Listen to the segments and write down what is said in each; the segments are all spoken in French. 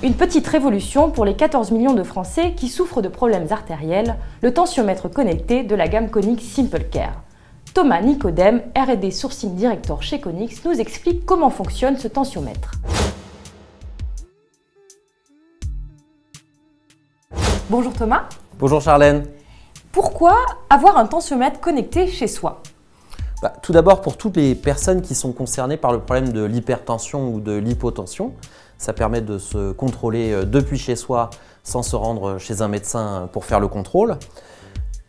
Une petite révolution pour les 14 millions de Français qui souffrent de problèmes artériels, le tensiomètre connecté de la gamme Konix Simple Care. Thomas Nicodème, R&D Sourcing Director chez Konix, nous explique comment fonctionne ce tensiomètre. Bonjour Thomas. Bonjour Charlène. Pourquoi avoir un tensiomètre connecté chez soi ? Tout d'abord, pour toutes les personnes qui sont concernées par le problème de l'hypertension ou de l'hypotension, ça permet de se contrôler depuis chez soi sans se rendre chez un médecin pour faire le contrôle.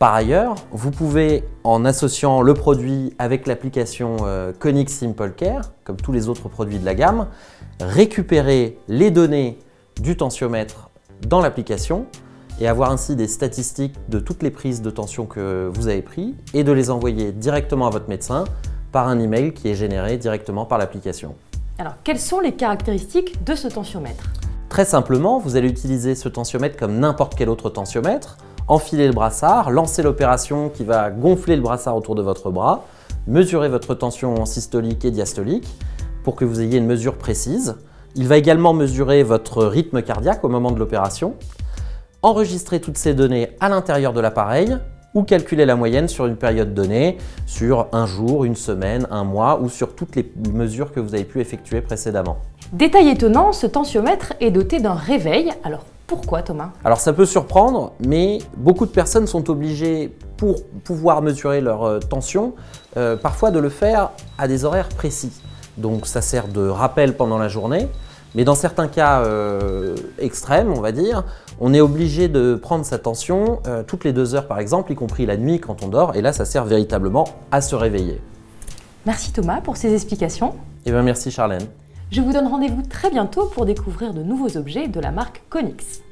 Par ailleurs, vous pouvez, en associant le produit avec l'application Konix Simple Care, comme tous les autres produits de la gamme, récupérer les données du tensiomètre dans l'application et avoir ainsi des statistiques de toutes les prises de tension que vous avez prises et de les envoyer directement à votre médecin par un email qui est généré directement par l'application. Alors, quelles sont les caractéristiques de ce tensiomètre ? Très simplement, vous allez utiliser ce tensiomètre comme n'importe quel autre tensiomètre, enfiler le brassard, lancer l'opération qui va gonfler le brassard autour de votre bras, mesurer votre tension systolique et diastolique pour que vous ayez une mesure précise. Il va également mesurer votre rythme cardiaque au moment de l'opération, enregistrer toutes ces données à l'intérieur de l'appareil ou calculer la moyenne sur une période donnée, sur un jour, une semaine, un mois ou sur toutes les mesures que vous avez pu effectuer précédemment. Détail étonnant, ce tensiomètre est doté d'un réveil. Alors pourquoi Thomas ? Alors ça peut surprendre, mais beaucoup de personnes sont obligées pour pouvoir mesurer leur tension, parfois de le faire à des horaires précis. Donc ça sert de rappel pendant la journée. Mais dans certains cas extrêmes, on va dire, on est obligé de prendre sa tension toutes les 2 heures par exemple, y compris la nuit quand on dort, et là ça sert véritablement à se réveiller. Merci Thomas pour ces explications. Et bien merci Charlène. Je vous donne rendez-vous très bientôt pour découvrir de nouveaux objets de la marque Konix.